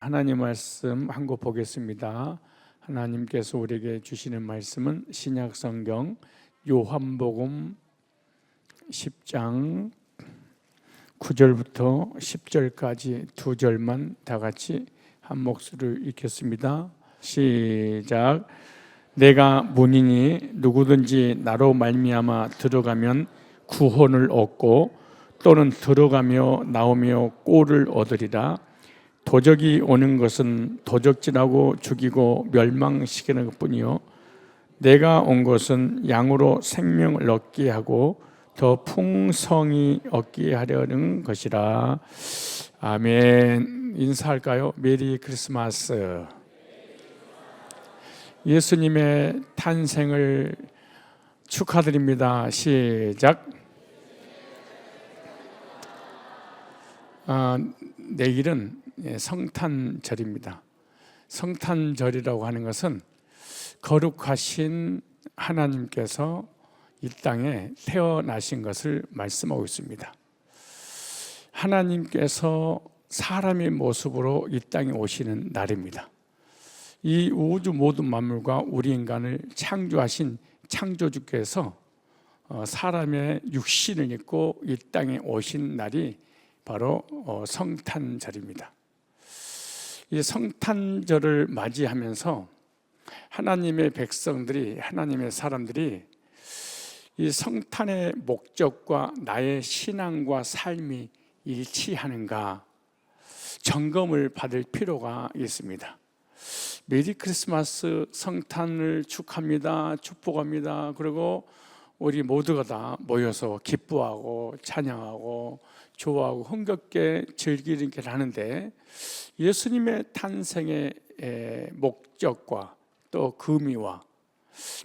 하나님 말씀 한 국 보겠습니다. 하나님께서 우리에게 주시는 말씀은 신약성경 요한복음 10장 9절부터 10절까지 두 절만 다 같이 한 목소리로 읽겠습니다. 시작. 내가 문이니 누구든지 나로 말미암아 들어가면 구원을 얻고 또는 들어가며 나오며 꼴을 얻으리라. 도적이 오는 것은 도적질하고 죽이고 멸망시키는 것뿐이요 내가 온 것은 양으로 생명을 얻게 하고 더 풍성히 얻게 하려는 것이라. 아멘. 인사할까요? 메리 크리스마스. 예수님의 탄생을 축하드립니다. 시작. 내일은 성탄절입니다. 성탄절이라고 하는 것은 거룩하신 하나님께서 이 땅에 태어나신 것을 말씀하고 있습니다. 하나님께서 사람의 모습으로 이 땅에 오시는 날입니다. 이 우주 모든 만물과 우리 인간을 창조하신 창조주께서 사람의 육신을 입고 이 땅에 오신 날이 바로 성탄절입니다. 이 성탄절을 맞이하면서 하나님의 백성들이, 하나님의 사람들이 이 성탄의 목적과 나의 신앙과 삶이 일치하는가 점검을 받을 필요가 있습니다. 메리 크리스마스, 성탄을 축하합니다, 축복합니다. 그리고 우리 모두가 다 모여서 기뻐하고 찬양하고 좋아하고 흥겹게 즐기는 게 하는데, 예수님의 탄생의 목적과 또 의미와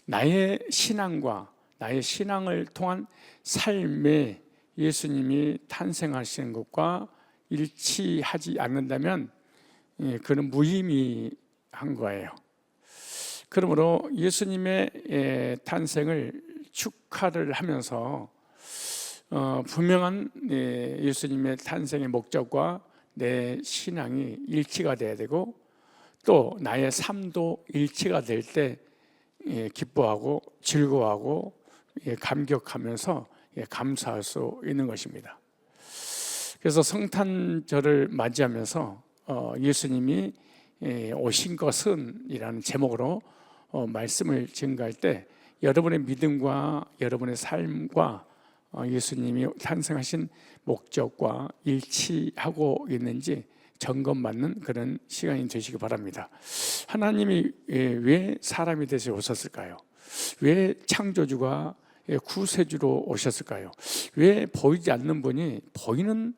나의 신앙과 나의 신앙을 통한 삶에 예수님이 탄생하시는 것과 일치하지 않는다면 그는 무의미한 거예요. 그러므로 예수님의 탄생을 축하를 하면서 분명한 예수님의 탄생의 목적과 내 신앙이 일치가 돼야 되고, 또 나의 삶도 일치가 될 때 기뻐하고 즐거워하고 감격하면서 감사할 수 있는 것입니다. 그래서 성탄절을 맞이하면서 예수님이 오신 것은 이라는 제목으로 말씀을 증거할 때, 여러분의 믿음과 여러분의 삶과 예수님이 탄생하신 목적과 일치하고 있는지 점검받는 그런 시간이 되시기 바랍니다. 하나님이 왜 사람이 되셔 오셨을까요? 왜 창조주가 구세주로 오셨을까요? 왜 보이지 않는 분이 보이는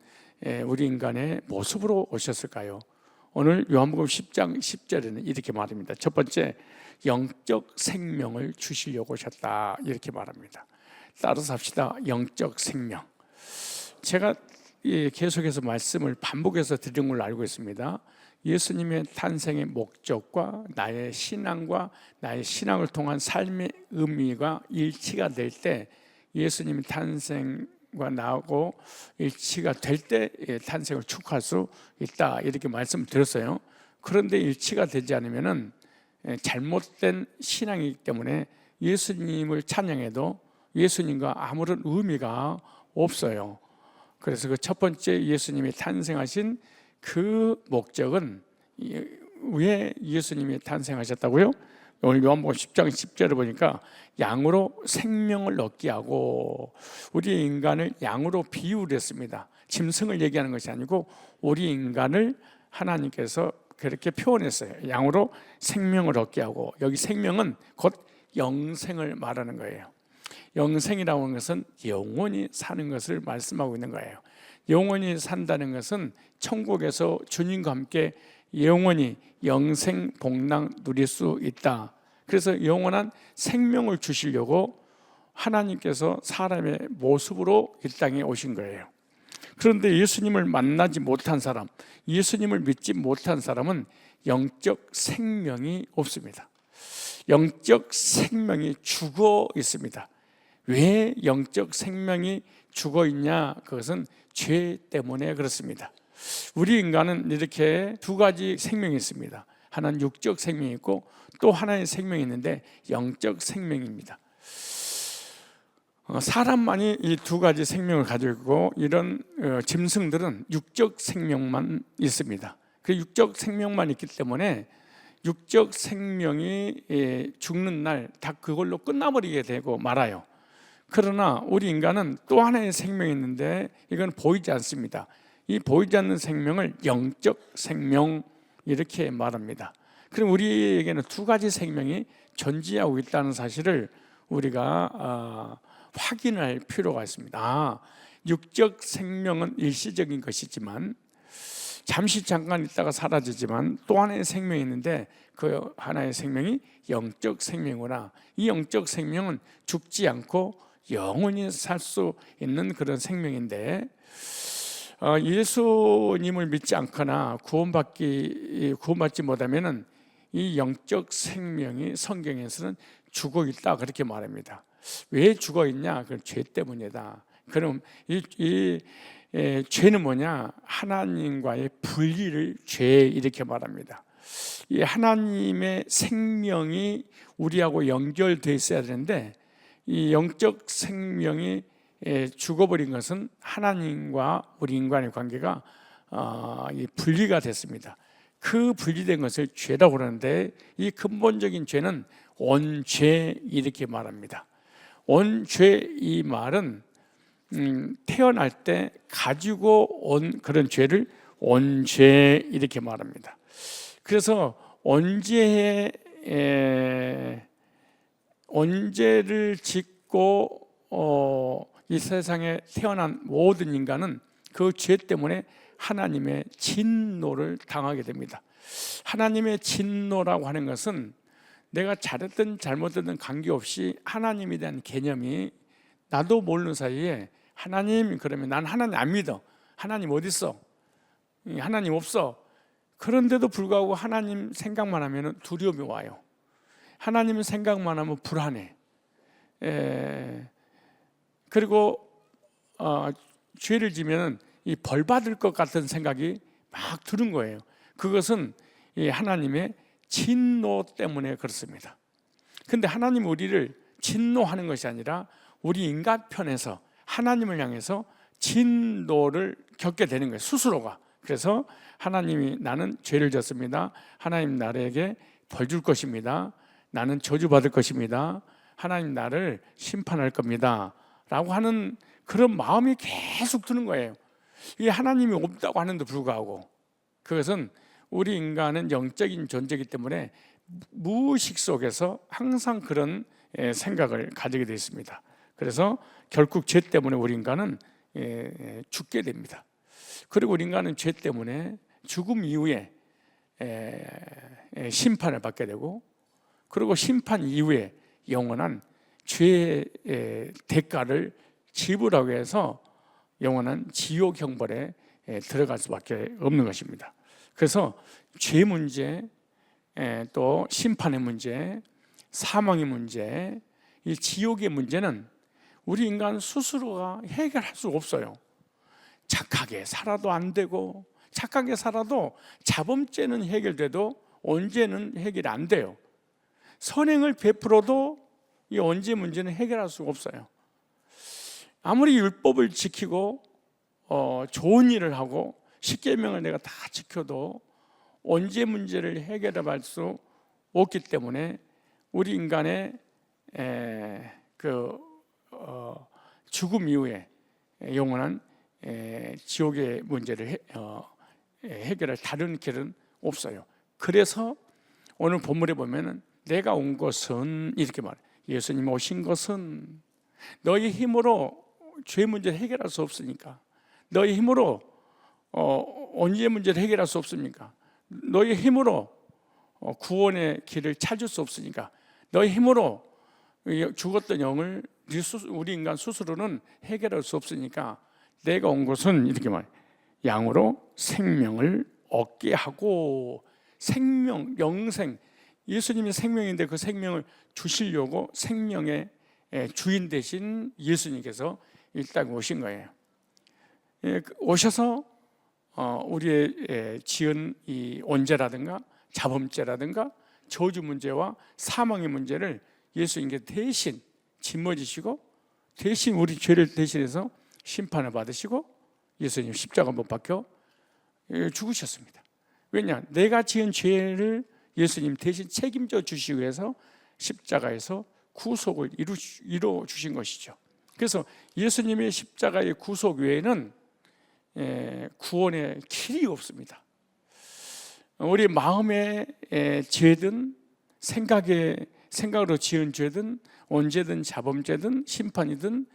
우리 인간의 모습으로 오셨을까요? 오늘 요한복음 10장 10절에는 이렇게 말합니다. 첫 번째, 영적 생명을 주시려고 오셨다, 이렇게 말합니다. 따라서 합시다. 영적 생명. 제가 계속해서 말씀을 반복해서 드린 걸로 알고 있습니다. 예수님의 탄생의 목적과 나의 신앙과 나의 신앙을 통한 삶의 의미가 일치가 될 때, 예수님의 탄생과 나하고 일치가 될 때 탄생을 축하할 수 있다, 이렇게 말씀을 드렸어요. 그런데 일치가 되지 않으면 잘못된 신앙이기 때문에 예수님을 찬양해도 예수님과 아무런 의미가 없어요. 그래서 그 첫 번째, 예수님이 탄생하신 그 목적은, 왜 예수님이 탄생하셨다고요? 오늘 요한복음 10장 10절을 보니까 양으로 생명을 얻게 하고, 우리 인간을 양으로 비유를 했습니다. 짐승을 얘기하는 것이 아니고 우리 인간을 하나님께서 그렇게 표현했어요. 양으로 생명을 얻게 하고, 여기 생명은 곧 영생을 말하는 거예요. 영생이라고 하는 것은 영원히 사는 것을 말씀하고 있는 거예요. 영원히 산다는 것은 천국에서 주님과 함께 영원히 영생 복락 누릴 수 있다. 그래서 영원한 생명을 주시려고 하나님께서 사람의 모습으로 이 땅에 오신 거예요. 그런데 예수님을 만나지 못한 사람, 예수님을 믿지 못한 사람은 영적 생명이 없습니다. 영적 생명이 죽어 있습니다. 왜 영적 생명이 죽어 있냐? 그것은 죄 때문에 그렇습니다. 우리 인간은 이렇게 두 가지 생명이 있습니다. 하나는 육적 생명이 있고 또 하나의 생명이 있는데 영적 생명입니다. 사람만이 이 두 가지 생명을 가지고 있고 이런 짐승들은 육적 생명만 있습니다. 그 육적 생명만 있기 때문에 육적 생명이 죽는 날 다 그걸로 끝나버리게 되고 말아요. 그러나 우리 인간은 또 하나의 생명이 있는데 이건 보이지 않습니다. 이 보이지 않는 생명을 영적 생명 이렇게 말합니다. 그럼 우리에게는 두 가지 생명이 존재하고 있다는 사실을 우리가 확인할 필요가 있습니다. 육적 생명은 일시적인 것이지만 잠시 잠깐 있다가 사라지지만 또 하나의 생명이 있는데 그 하나의 생명이 영적 생명이구나. 이 영적 생명은 죽지 않고 영원히 살 수 있는 그런 생명인데 예수님을 믿지 않거나 구원받지 못하면은 이 영적 생명이 성경에서는 죽어 있다 그렇게 말합니다. 왜 죽어 있냐? 그 죄 때문이다. 그럼 이 죄는 뭐냐? 하나님과의 분리를 죄 이렇게 말합니다. 이 하나님의 생명이 우리하고 연결되어 있어야 되는데 이 영적 생명이 죽어버린 것은 하나님과 우리 인간의 관계가 분리가 됐습니다. 그 분리된 것을 죄라고 그러는데 이 근본적인 죄는 원죄 이렇게 말합니다. 원죄 이 말은 태어날 때 가지고 온 그런 죄를 원죄 이렇게 말합니다. 그래서 원죄를 짓고 이 세상에 태어난 모든 인간은 그 죄 때문에 하나님의 진노를 당하게 됩니다. 하나님의 진노라고 하는 것은 내가 잘했든 잘못했든 관계없이 하나님에 대한 개념이 나도 모르는 사이에 하나님 그러면 난 하나님 안 믿어. 하나님 어디 있어? 하나님 없어. 그런데도 불구하고 하나님 생각만 하면 두려움이 와요. 하나님 생각만 하면 불안해. 그리고 죄를 지면 이 벌 받을 것 같은 생각이 막 드는 거예요. 그것은 이 하나님의 진노 때문에 그렇습니다. 근데 하나님 우리를 진노하는 것이 아니라 우리 인간 편에서 하나님을 향해서 진노를 겪게 되는 거예요. 스스로가. 그래서 하나님이 나는 죄를 졌습니다. 하나님 나에게 벌 줄 것입니다. 나는 저주받을 것입니다. 하나님 나를 심판할 겁니다. 라고 하는 그런 마음이 계속 드는 거예요. 이게 하나님이 없다고 하는데 불구하고 그것은 우리 인간은 영적인 존재이기 때문에 무의식 속에서 항상 그런 생각을 가지게 되어 있습니다. 그래서 결국 죄 때문에 우리 인간은 죽게 됩니다. 그리고 우리 인간은 죄 때문에 죽음 이후에 심판을 받게 되고 그리고 심판 이후에 영원한 죄의 대가를 지불하기 위해서 영원한 지옥 형벌에 들어갈 수밖에 없는 것입니다. 그래서 죄 문제, 또 심판의 문제, 사망의 문제, 이 지옥의 문제는 우리 인간 스스로가 해결할 수 없어요. 착하게 살아도 안 되고 착하게 살아도 자범죄는 해결돼도 언제는 해결이 안 돼요. 선행을 베풀어도 이 언제 문제는 해결할 수가 없어요. 아무리 율법을 지키고 좋은 일을 하고 십계명을 내가 다 지켜도 언제 문제를 해결할 수 없기 때문에 우리 인간의 죽음 이후에 영원한 지옥의 문제를 해결할 다른 길은 없어요. 그래서 오늘 본문에 보면은 내가 온 것은 이렇게 말해요. 예수님 오신 것은 너희 힘으로 죄 문제를 해결할 수 없으니까, 너희 힘으로 언제 문제를 해결할 수 없습니까? 너희 힘으로 구원의 길을 찾을 수 없으니까, 너희 힘으로 죽었던 영을 우리 인간 스스로는 해결할 수 없으니까 내가 온 것은 이렇게 말해요. 양으로 생명을 얻게 하고, 생명, 영생, 예수님이 생명인데 그 생명을 주시려고 생명의 주인 되신 예수님께서 이 땅에 오신 거예요. 오셔서 우리의 지은 이 원죄라든가 자범죄라든가 저주 문제와 사망의 문제를 예수님께 대신 짊어지시고 대신 우리 죄를 대신해서 심판을 받으시고 예수님 십자가 못 박혀 죽으셨습니다. 왜냐? 내가 지은 죄를 예수님 대신 책임져 주시기 위해서 십자가에서 구속을 이루어 주신 것이죠. 그래서 예수님의 십자가의 구속 외에는 구원의 길이 없습니다. 우리 마음의 죄든 생각으로 지은 죄든 언제든 자범죄든 심판이든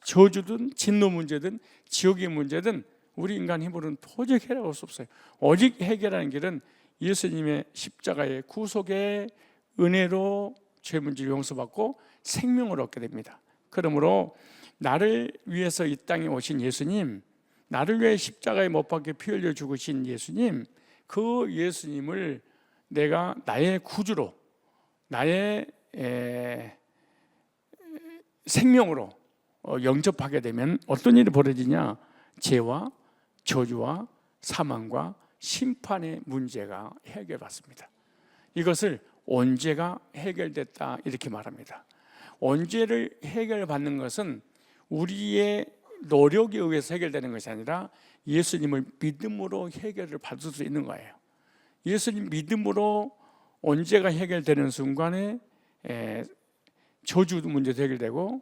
저주든 진노 문제든 지옥의 문제든 우리 인간 힘으로는 도저히 해결할 수 없어요. 오직 해결하는 길은 예수님의 십자가의 구속의 은혜로 죄 문제를 용서받고 생명을 얻게 됩니다. 그러므로 나를 위해서 이 땅에 오신 예수님, 나를 위해 십자가에 못 박혀 피 흘려 죽으신 예수님, 그 예수님을 내가 나의 구주로, 나의 생명으로 영접하게 되면 어떤 일이 벌어지냐? 죄와 저주와 사망과 심판의 문제가 해결받습니다. 이것을 언제가 해결됐다 이렇게 말합니다. 언제를 해결받는 것은 우리의 노력에 의해서 해결되는 것이 아니라 예수님을 믿음으로 해결을 받을 수 있는 거예요. 예수님 믿음으로 언제가 해결되는 순간에 저주 문제도 해결되고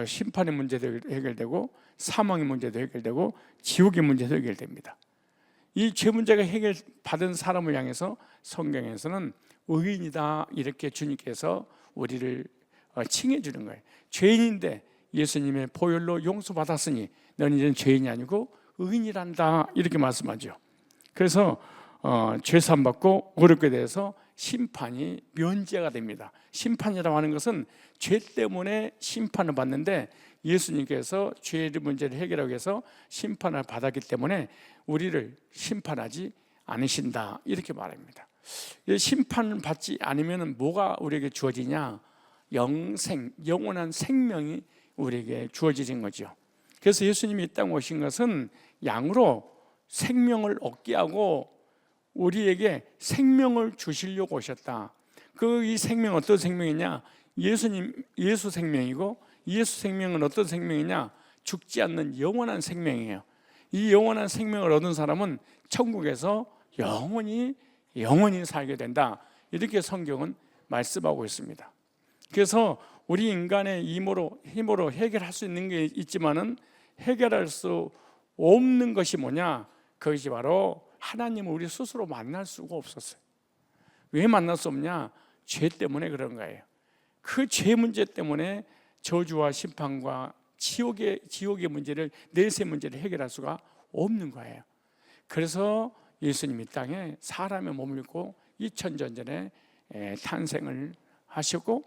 심판의 문제도 해결되고 사망의 문제도 해결되고 지옥의 문제도 해결됩니다. 이 죄 문제가 해결받은 사람을 향해서 성경에서는 의인이다 이렇게 주님께서 우리를 칭해 주는 거예요. 죄인인데 예수님의 보혈로 용서받았으니 너는 이제는 죄인이 아니고 의인이란다 이렇게 말씀하죠. 그래서 죄사함 받고 어렵게 돼서 심판이 면제가 됩니다. 심판이라고 하는 것은 죄 때문에 심판을 받는데 예수님께서 죄의 문제를 해결하기 위해서 심판을 받았기 때문에 우리를 심판하지 않으신다 이렇게 말합니다. 심판을 받지 않으면 뭐가 우리에게 주어지냐? 영원한 생명이 우리에게 주어지는 거죠. 그래서 예수님이 이 땅에 오신 것은 양으로 생명을 얻게 하고 우리에게 생명을 주시려고 오셨다. 이 생명 어떤 생명이냐? 예수 생명이고 예수 생명은 어떤 생명이냐? 죽지 않는 영원한 생명이에요. 이 영원한 생명을 얻은 사람은 천국에서 영원히 살게 된다. 이렇게 성경은 말씀하고 있습니다. 그래서 우리 인간의 힘으로 해결할 수 있는 게 있지만은 해결할 수 없는 것이 뭐냐? 그것이 바로 하나님을 우리 스스로 만날 수가 없었어요. 왜 만날 수 없냐? 죄 때문에 그런 거예요. 그 죄 문제 때문에 저주와 심판과 지옥의 문제를, 내세 문제를 해결할 수가 없는 거예요. 그래서 예수님이 땅에 사람의 몸을 입고 2000년 전에 탄생을 하셨고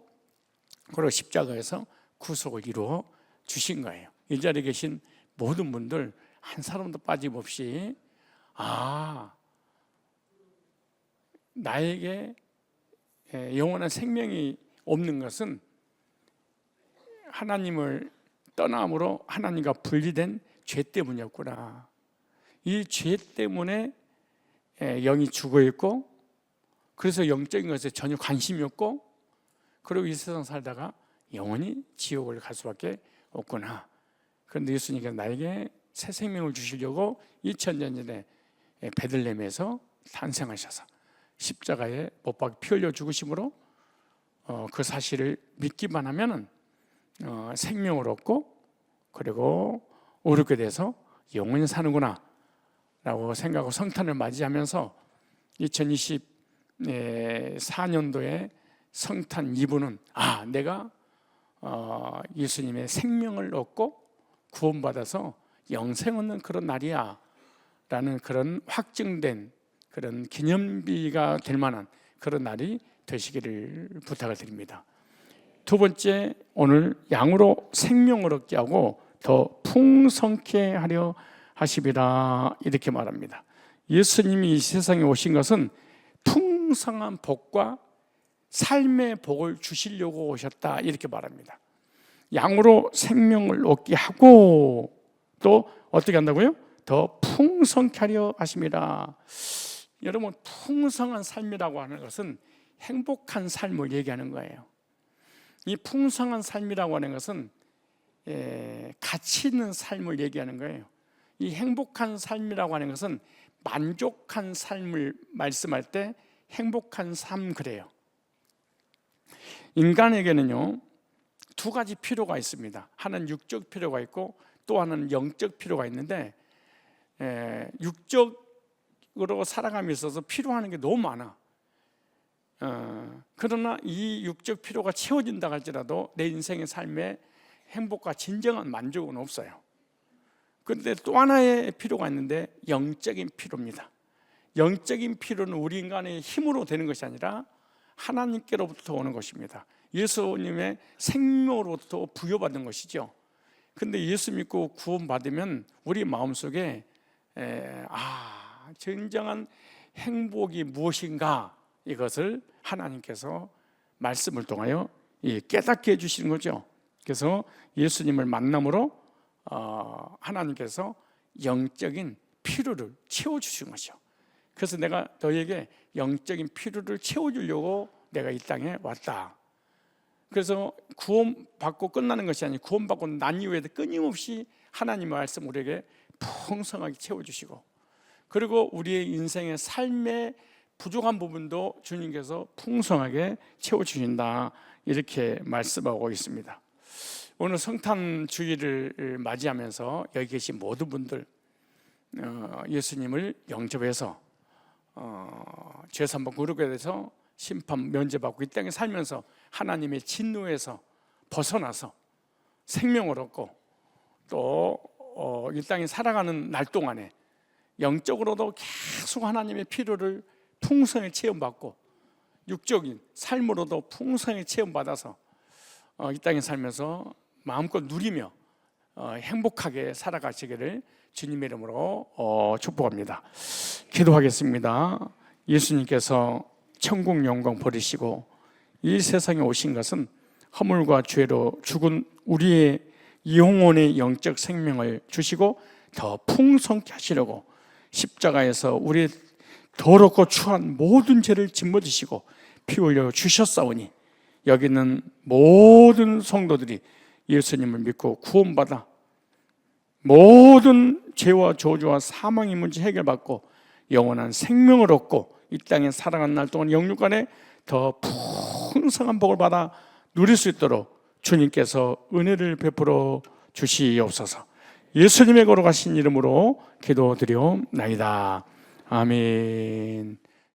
그리고 십자가에서 구속을 이루어 주신 거예요. 이 자리에 계신 모든 분들 한 사람도 빠짐없이 나에게 영원한 생명이 없는 것은 하나님을 떠남으로 하나님과 분리된 죄 때문이었구나. 이 죄 때문에 영이 죽어있고 그래서 영적인 것에 전혀 관심이 없고 그리고 이 세상 살다가 영원히 지옥을 갈 수밖에 없구나. 그런데 예수님께서 나에게 새 생명을 주시려고 2000년 전에 베들레헴에서 탄생하셔서 십자가에 못 박혀 피 흘려 죽으심으로 그 사실을 믿기만 하면은 생명을 얻고 그리고 오르게 돼서 영원히 사는구나 라고 생각하고 성탄을 맞이하면서 2024년도에 성탄 2부는 내가 예수님의 생명을 얻고 구원받아서 영생 얻는 그런 날이야 라는 그런 확증된 그런 기념비가 될 만한 그런 날이 되시기를 부탁을 드립니다. 두 번째, 오늘 양으로 생명을 얻게 하고 더 풍성케 하려 하시리라 이렇게 말합니다. 예수님이 이 세상에 오신 것은 풍성한 복과 삶의 복을 주시려고 오셨다 이렇게 말합니다. 양으로 생명을 얻게 하고 또 어떻게 한다고요? 더 풍성케 하려 하심이라. 여러분, 풍성한 삶이라고 하는 것은 행복한 삶을 얘기하는 거예요. 이 풍성한 삶이라고 하는 것은 가치 있는 삶을 얘기하는 거예요. 이 행복한 삶이라고 하는 것은 만족한 삶을 말씀할 때 행복한 삶 그래요. 인간에게는요, 두 가지 필요가 있습니다. 하나는 육적 필요가 있고 또 하나는 영적 필요가 있는데, 육적으로 살아감에 있어서 필요한 게 너무 많아. 그러나 이 육적 필요가 채워진다 할지라도 내 인생의 삶에 행복과 진정한 만족은 없어요. 그런데 또 하나의 필요가 있는데 영적인 필요입니다. 영적인 필요는 우리 인간의 힘으로 되는 것이 아니라 하나님께로부터 오는 것입니다. 예수님의 생명으로부터 부여받은 것이죠. 근데 예수 믿고 구원받으면 우리 마음속에 진정한 행복이 무엇인가, 이것을 하나님께서 말씀을 통하여 깨닫게 해주시는 거죠. 그래서 예수님을 만남으로 하나님께서 영적인 필요를 채워주신 것이죠. 그래서 내가 너에게 영적인 필요를 채워주려고 내가 이 땅에 왔다. 그래서 구원받고 끝나는 것이 아니고 구원받고 난 이후에도 끊임없이 하나님의 말씀 우리에게 풍성하게 채워주시고, 그리고 우리의 인생의 삶의 부족한 부분도 주님께서 풍성하게 채워주신다, 이렇게 말씀하고 있습니다. 오늘 성탄 주일을 맞이하면서 여기 계신 모든 분들 예수님을 영접해서 죄산번 거룩에 대해서 심판 면제받고 이 땅에 살면서 하나님의 진노에서 벗어나서 생명을 얻고 또 이 땅에 살아가는 날 동안에 영적으로도 계속 하나님의 필요를 풍성히 체험받고 육적인 삶으로도 풍성히 체험받아서 이 땅에 살면서 마음껏 누리며 행복하게 살아가시기를 주님의 이름으로 축복합니다. 기도하겠습니다. 예수님께서 천국 영광 버리시고 이 세상에 오신 것은 허물과 죄로 죽은 우리의 영혼의 영적 생명을 주시고 더 풍성케 하시려고 십자가에서 우리의 더럽고 추한 모든 죄를 짊어지시고 피 흘려 주셨사오니 여기 있는 모든 성도들이 예수님을 믿고 구원받아 모든 죄와 저주와 사망의 문제 해결받고 영원한 생명을 얻고 이 땅에 살아가는 날 동안 영육간에 더 풍성한 복을 받아 누릴 수 있도록 주님께서 은혜를 베풀어 주시옵소서. 예수님의 거룩하신 이름으로 기도드리옵나이다. 아멘.